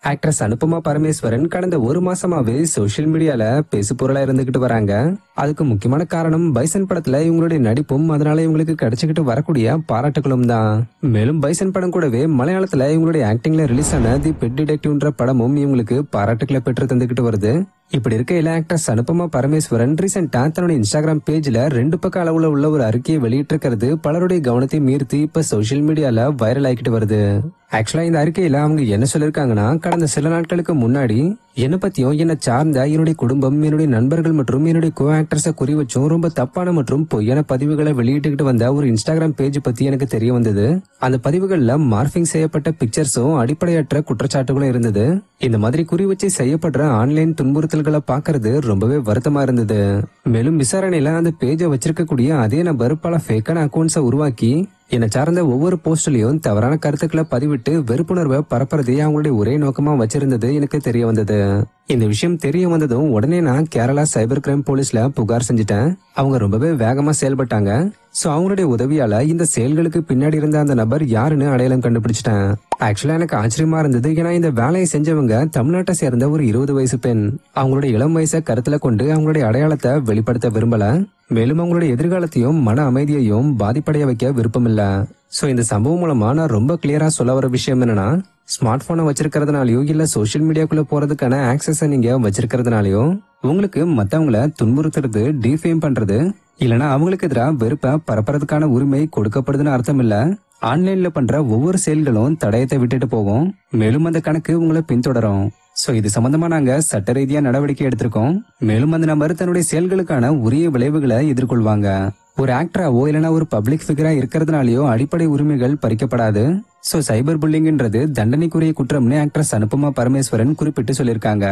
Actress Anupama Parameswaran கடந்த ஒரு மாசமாவே social மீடியால பேசு பொருளா இருந்துகிட்டு வராங்க. அதுக்கு முக்கியமான காரணம் பைசன் படத்துல இவங்களுடைய நடிப்பும் அதனால இவங்களுக்கு கிடைச்சுக்கிட்டு வரக்கூடிய பாராட்டுகளும் தான். மேலும் பைசன் படம் கூடவே மலையாளத்துல இவங்களுடைய ஆக்டிங்ல ரிலீஸ் ஆன தி பெட் டிடெக்டிவ்ன்ற படமும் இவங்களுக்கு பாராட்டுகளை பெற்று தந்துகிட்டு வருது. இப்படி இருக்கையில ஆக்ட்ரஸ் அனுபமா பரமேஸ்வரன் ரீசெண்டா தன்னுடைய இன்ஸ்டாகிராம் பேஜ்ல 2 பக்க அளவுல உள்ள ஒரு அறிக்கையை வெளியிட்டிருக்கிறது பலருடைய கவனத்தை மீறி இப்ப சோசியல் மீடியால வைரல் ஆகிட்டு வருது. ஆக்சுவலா இந்த அறிக்கையில அவங்க என்ன சொல்லிருக்காங்கன்னா, கடந்த சில நாட்களுக்கு முன்னாடி என்னை பத்தியும் என்னை சார்ந்த என்னுடைய குடும்பம், என்னுடைய நண்பர்கள் மற்றும் என்னுடைய கோ ஆக்டர்ஸை குறி வச்சும் ரொம்ப தப்பான மற்றும் பொய்யான பதிவுகளை வெளியிட்டுக்கிட்டு வந்த ஒரு இன்ஸ்டாகிராம் பேஜ் பத்தி எனக்கு தெரிய வந்தது. அந்த பதிவுகள்ல மார்பிங் செய்யப்பட்ட பிக்சர்ஸும் அடிப்படையற்ற குற்றச்சாட்டுகளும் இருந்தது. இந்த மாதிரி குறி வச்சு செய்யப்படுற ஆன்லைன் துன்புறுத்தல்களை பாக்குறது ரொம்பவே வருத்தமா இருந்தது. மேலும் விசாரணையில அந்த பேஜை வச்சிருக்கக்கூடிய அதே நபர் பல ஃபேக்கான அக்கௌண்ட்ஸை உருவாக்கி என்னை சார்ந்த ஒவ்வொரு போஸ்ட்லயும் தவறான கருத்துக்களை பதிவிட்டு வெறுப்புணர்வை பரப்புறதே அவங்களுடைய ஒரே நோக்கமா வச்சிருந்தது எனக்கு தெரிய வந்தது. இந்த விஷயம் தெரிய வந்ததும் உடனே நான் கேரளா சைபர் கிரைம் போலீஸ்ல புகார் செஞ்சுட்டேன். அவங்க ரொம்பவே வேகமா செயல்பட்டாங்க. சோ அவங்களுடைய உதவியால இந்த செயல்களுக்கு பின்னாடி இருந்த அந்த நபர் யாருன்னு அடையாளம் கண்டுபிடிச்சிட்டேன். ஆக்சுவலா எனக்கு ஆச்சரியமா இருந்தது. ஏன்னா இந்த வேலையை செஞ்சவங்க தமிழ்நாட்டை சேர்ந்த ஒரு 20 வயசு பெண். அவங்களுடைய இளம் வயசை கருத்துல கொண்டு அவங்களுடைய அடையாளத்தை வெளிப்படுத்த விரும்பல. மேலும் அவங்களுடைய எதிர்காலத்தையும் மன அமைதியையும் பாதிப்படைய வைக்க விருப்பம் இல்ல. சோ இந்த சம்பவம் மூலமா நான் ரொம்ப கிளியரா சொல்ல வர விஷயம் என்னன்னா, ஸ்மார்ட் போனை வச்சிருக்கிறதுனாலயோ இல்ல சோசியல் மீடியாக்குள்ள போறதுக்கான ஆக்சஸ நீங்க வச்சிருக்கிறதுனாலயோ உங்களுக்கு மத்தவங்கள துன்புறுத்துறது, டிஃபேம் பண்றது இல்லனா அவங்களுக்கு எதிராக வெறுப்ப பரப்புறதுக்கான உரிமை கொடுக்கப்படுதுன்னு அர்த்தம் இல்ல. ஆன்லைன்ல பண்ற ஒவ்வொரு செயல்களும் தடயத்தை விட்டுட்டு போகும். மேலும் அந்த கணக்கு உங்களை பின்தொடரும். சோ இது சம்பந்தமா நாங்க சட்ட ரீதியா நடவடிக்கை எடுத்திருக்கோம். மேலும் அந்த நபர் தன்னுடைய செயல்களுக்கான உரிய விளைவுகளை எதிர்கொள்வாங்க. ஒரு ஆக்டராவோ இல்லனா ஒரு பப்ளிக் ஃபிகரா இருக்கிறதுனாலயோ அடிப்படை உரிமைகள் பறிக்கப்படாது. சோ சைபர் புல்லிங்ன்றது தண்டனைக்குரிய குற்றம்னு ஆக்ட்ரஸ் அனுபமா பரமேஸ்வரன் குறிப்பிட்டு சொல்லியிருக்காங்க.